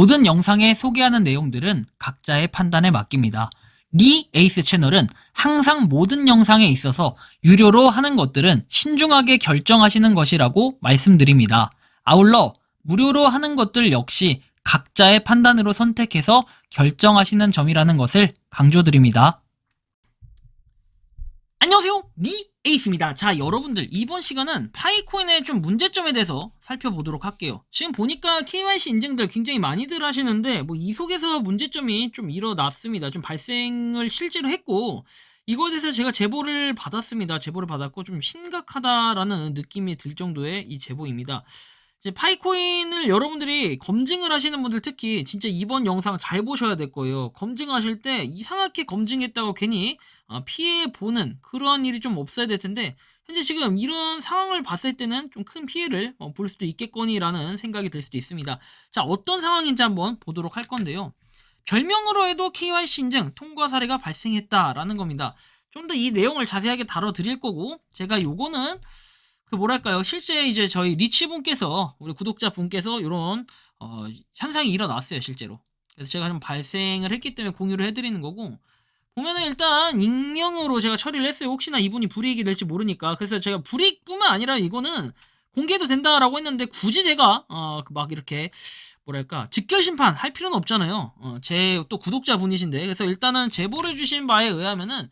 모든 영상에 소개하는 내용들은 각자의 판단에 맡깁니다. 리 에이스 채널은 항상 모든 영상에 있어서 유료로 하는 것들은 신중하게 결정하시는 것이라고 말씀드립니다. 아울러 무료로 하는 것들 역시 각자의 판단으로 선택해서 결정하시는 점이라는 것을 강조드립니다. 안녕하세요, 리 에이스입니다. 자, 여러분들 이번 시간은 파이코인의 좀 문제점에 대해서 살펴보도록 할게요. 지금 보니까 KYC 인증들 굉장히 많이들 하시는데 이 속에서 문제점이 좀 일어났습니다. 좀 발생을 실제로 했고, 이거에 대해서 제가 제보를 받았습니다. 제보를 받았고 좀 심각하다라는 느낌이 들 정도의 이 제보입니다. 이제 파이코인을 여러분들이 검증을 하시는 분들 특히 진짜 이번 영상 잘 보셔야 될 거예요. 검증하실 때 이상하게 검증했다고 괜히 피해 보는 그런 일이 좀 없어야 될 텐데, 현재 지금 이런 상황을 봤을 때는 좀 큰 피해를 볼 수도 있겠거니라는 생각이 들 수도 있습니다. 자, 어떤 상황인지 한번 보도록 할 건데요. 별명으로 해도 KYC 인증 통과 사례가 발생했다라는 겁니다. 좀 더 이 내용을 자세하게 다뤄드릴 거고, 제가 요거는 실제 이제 저희 리치 분께서, 우리 구독자 분께서 이런 현상이 일어났어요, 실제로. 그래서 제가 좀 발생을 했기 때문에 공유를 해드리는 거고, 보면은 일단 익명으로 제가 처리를 했어요. 혹시나 이분이 불이익이 될지 모르니까. 그래서 제가 불이익뿐만 아니라 이거는 공개도 된다라고 했는데, 굳이 제가 막 이렇게 직결 심판 할 필요는 없잖아요. 제 또 구독자 분이신데, 그래서 일단은 제보를 해주신 바에 의하면은,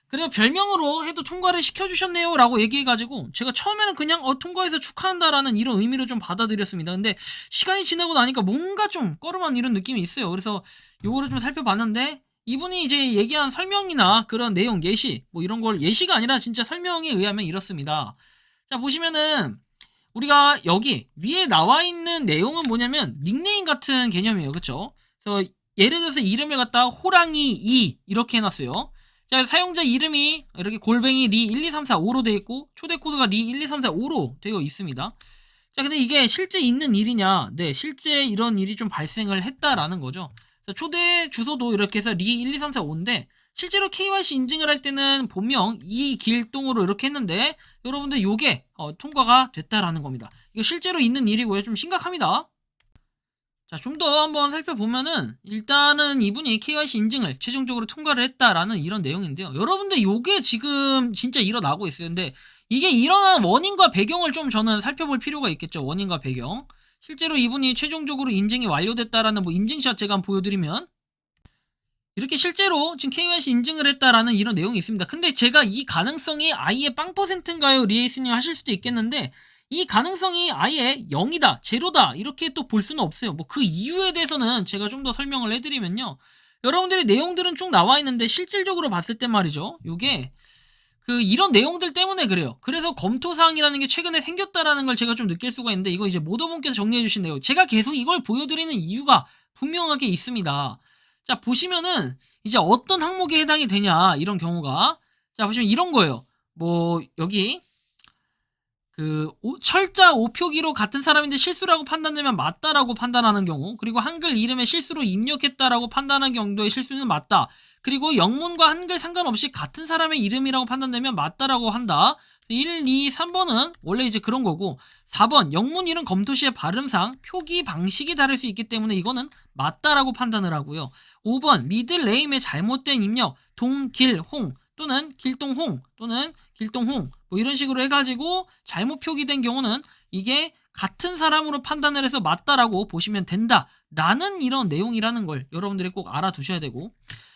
그래도 별명으로 해도 통과를 시켜주셨네요 라고 얘기해가지고 제가 처음에는 그냥 통과해서 축하한다라는 이런 의미로 좀 받아들였습니다. 근데 시간이 지나고 나니까 뭔가 좀 꺼름한 이런 느낌이 있어요. 그래서 요거를 좀 살펴봤는데, 이분이 이제 얘기한 설명이나 그런 내용 예시 이런 걸, 예시가 아니라 진짜 설명에 의하면 이렇습니다. 자, 보시면은 우리가 여기 위에 나와 있는 내용은 뭐냐면 닉네임 같은 개념이에요. 그쵸? 그래서 예를 들어서 이름을 갖다가 호랑이 2 이렇게 해놨어요. 자, 사용자 이름이 이렇게 골뱅이 리 12345로 되어 있고, 초대 코드가 리 12345로 되어 있습니다. 자, 근데 이게 실제 있는 일이냐? 네, 실제 이런 일이 좀 발생을 했다라는 거죠. 초대 주소도 이렇게 해서 리 12345인데, 실제로 KYC 인증을 할 때는 본명 이길동으로 이렇게 했는데, 여러분들 요게 통과가 됐다라는 겁니다. 이거 실제로 있는 일이고요. 좀 심각합니다. 자, 좀 더 한번 살펴보면은, 일단은 이분이 KYC 인증을 최종적으로 통과를 했다라는 이런 내용인데요. 여러분들 요게 지금 진짜 일어나고 있어요. 근데 이게 일어난 원인과 배경을 좀 저는 살펴볼 필요가 있겠죠. 원인과 배경. 실제로 이분이 최종적으로 인증이 완료됐다라는 인증샷 제가 한번 보여드리면, 이렇게 실제로 지금 KYC 인증을 했다라는 이런 내용이 있습니다. 근데 제가 이 가능성이 아예 0%인가요? 리에이스님 하실 수도 있겠는데, 이 가능성이 아예 0이다, 제로다 이렇게 또 볼 수는 없어요. 그 이유에 대해서는 제가 좀 더 설명을 해드리면요. 여러분들의 내용들은 쭉 나와 있는데 실질적으로 봤을 때 말이죠. 요게 이런 내용들 때문에 그래요. 그래서 검토사항이라는 게 최근에 생겼다라는 걸 제가 좀 느낄 수가 있는데, 이거 이제 모더분께서 정리해 주신 내용, 제가 계속 이걸 보여드리는 이유가 분명하게 있습니다. 자, 보시면은 이제 어떤 항목에 해당이 되냐, 이런 경우가. 자, 보시면 이런 거예요. 여기 철자 오표기로 같은 사람인데 실수라고 판단되면 맞다라고 판단하는 경우, 그리고 한글 이름에 실수로 입력했다라고 판단한 정도의 실수는 맞다. 그리고 영문과 한글 상관없이 같은 사람의 이름이라고 판단되면 맞다라고 한다. 1, 2, 3번은 원래 이제 그런 거고, 4번 영문 이름 검토 시의 발음상 표기 방식이 다를 수 있기 때문에 이거는 맞다라고 판단을 하고요. 5번 미들 네임의 잘못된 입력, 동길홍 또는 길동홍 또는 길동홍 이런 식으로 해가지고 잘못 표기된 경우는 이게 같은 사람으로 판단을 해서 맞다라고 보시면 된다라는 이런 내용이라는 걸 여러분들이 꼭 알아두셔야 되고,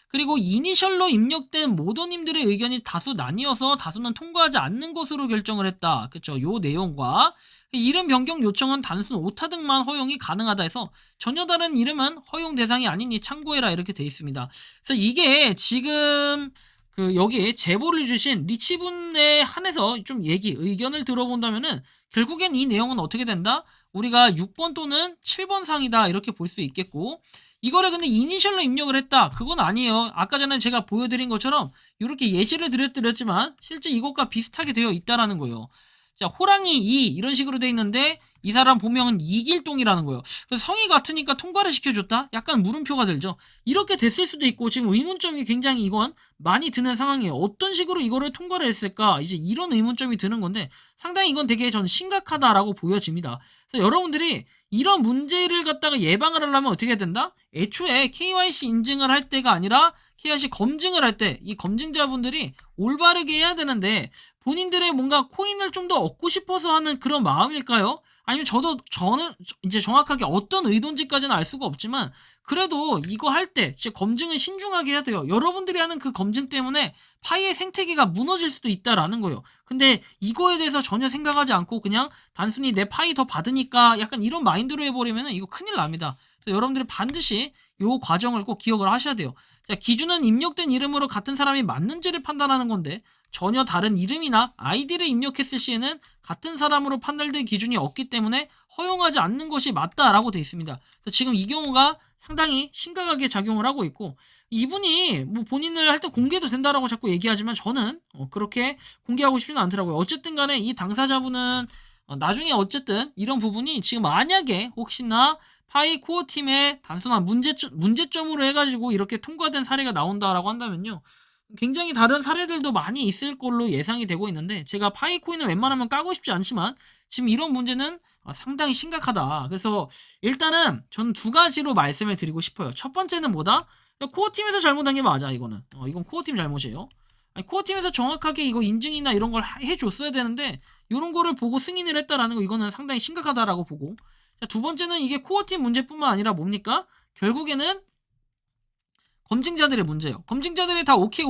그리고 이니셜로 입력된 모더님들의 의견이 다수 나뉘어서 다수는 통과하지 않는 것으로 결정을 했다. 그쵸? 요 내용과 이름 변경 요청은 단순 오타 등만 허용이 가능하다 해서 전혀 다른 이름은 허용 대상이 아니니 참고해라 이렇게 돼 있습니다. 그래서 이게 지금 여기 제보를 주신 리치분에 한해서 좀 의견을 들어본다면은 결국엔 이 내용은 어떻게 된다? 우리가 6번 또는 7번 상이다 이렇게 볼 수 있겠고, 이거를 근데 이니셜로 입력을 했다, 그건 아니에요. 아까 전에 제가 보여드린 것처럼 이렇게 예시를 드렸지만 실제 이것과 비슷하게 되어 있다라는 거예요. 자, 호랑이 2 이런 식으로 돼 있는데 이 사람 본명은 이길동이라는 거예요. 그래서 성이 같으니까 통과를 시켜줬다? 약간 물음표가 들죠. 이렇게 됐을 수도 있고, 지금 의문점이 굉장히 이건 많이 드는 상황이에요. 어떤 식으로 이거를 통과를 했을까? 이제 이런 의문점이 드는 건데, 상당히 이건 되게 전 심각하다라고 보여집니다. 그래서 여러분들이 이런 문제를 갖다가 예방을 하려면 어떻게 해야 된다? 애초에 KYC 인증을 할 때가 아니라 KYC 검증을 할 때 이 검증자분들이 올바르게 해야 되는데 본인들의 뭔가 코인을 좀 더 얻고 싶어서 하는 그런 마음일까요? 아니면 저는 이제 정확하게 어떤 의도인지까지는 알 수가 없지만 그래도 이거 할 때 진짜 검증은 신중하게 해야 돼요. 여러분들이 하는 그 검증 때문에 파이의 생태계가 무너질 수도 있다라는 거예요. 근데 이거에 대해서 전혀 생각하지 않고 그냥 단순히 내 파이 더 받으니까 약간 이런 마인드로 해버리면 이거 큰일 납니다. 그래서 여러분들이 반드시 요 과정을 꼭 기억을 하셔야 돼요. 자, 기준은 입력된 이름으로 같은 사람이 맞는지를 판단하는 건데 전혀 다른 이름이나 아이디를 입력했을 시에는 같은 사람으로 판단될 기준이 없기 때문에 허용하지 않는 것이 맞다라고 되어 있습니다. 그래서 지금 이 경우가 상당히 심각하게 작용을 하고 있고 이분이 뭐 본인을 할 때 공개도 된다라고 자꾸 얘기하지만 저는 그렇게 공개하고 싶지는 않더라고요. 어쨌든 간에 이 당사자분은 나중에 어쨌든 이런 부분이 지금 만약에 혹시나 파이 코어 팀의 단순한 문제점으로 해가지고 이렇게 통과된 사례가 나온다라고 한다면요. 굉장히 다른 사례들도 많이 있을 걸로 예상이 되고 있는데 제가 파이 코인을 웬만하면 까고 싶지 않지만 지금 이런 문제는 상당히 심각하다. 그래서 일단은 저는 두 가지로 말씀을 드리고 싶어요. 첫 번째는 뭐다? 코어 팀에서 잘못한 게 맞아. 이거는 이건 코어 팀 잘못이에요. 아니, 코어 팀에서 정확하게 이거 인증이나 이런 걸 해줬어야 되는데 이런 거를 보고 승인을 했다라는 거 이거는 상당히 심각하다라고 보고 자, 두 번째는 이게 코어 팀 문제뿐만 아니라 뭡니까? 결국에는 검증자들의 문제예요. 검증자들이 다 오케이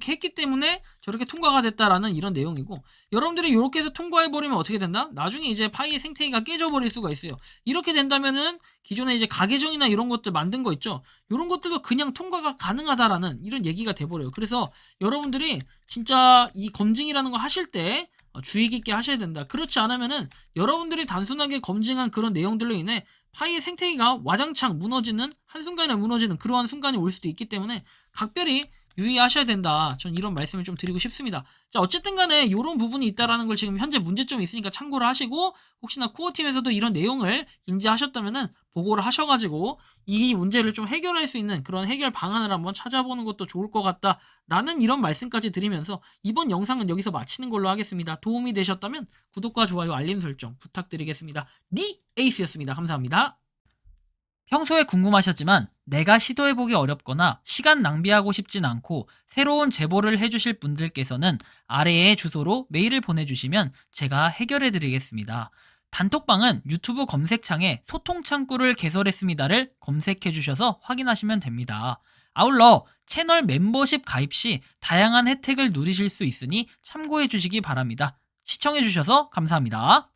했기 때문에 저렇게 통과가 됐다라는 이런 내용이고 여러분들이 이렇게 해서 통과해버리면 어떻게 된다? 나중에 이제 파이의 생태계가 깨져버릴 수가 있어요. 이렇게 된다면은 기존에 이제 가계정이나 이런 것들 만든 거 있죠. 이런 것들도 그냥 통과가 가능하다라는 이런 얘기가 돼버려요. 그래서 여러분들이 진짜 이 검증이라는 거 하실 때 주의 깊게 하셔야 된다. 그렇지 않으면은 여러분들이 단순하게 검증한 그런 내용들로 인해 파이의 생태계가 와장창 무너지는 한순간에 무너지는 그러한 순간이 올 수도 있기 때문에 각별히 유의하셔야 된다. 전 이런 말씀을 좀 드리고 싶습니다. 자, 어쨌든 간에 이런 부분이 있다라는 걸 지금 현재 문제점이 있으니까 참고를 하시고 혹시나 코어팀에서도 이런 내용을 인지하셨다면은 보고를 하셔가지고 이 문제를 좀 해결할 수 있는 그런 해결 방안을 한번 찾아보는 것도 좋을 것 같다라는 이런 말씀까지 드리면서 이번 영상은 여기서 마치는 걸로 하겠습니다. 도움이 되셨다면 구독과 좋아요, 알림 설정 부탁드리겠습니다. 니 에이스였습니다. 감사합니다. 평소에 궁금하셨지만 내가 시도해보기 어렵거나 시간 낭비하고 싶진 않고 새로운 제보를 해주실 분들께서는 아래의 주소로 메일을 보내주시면 제가 해결해드리겠습니다. 단톡방은 유튜브 검색창에 소통창구를 개설했습니다를 검색해주셔서 확인하시면 됩니다. 아울러 채널 멤버십 가입 시 다양한 혜택을 누리실 수 있으니 참고해주시기 바랍니다. 시청해주셔서 감사합니다.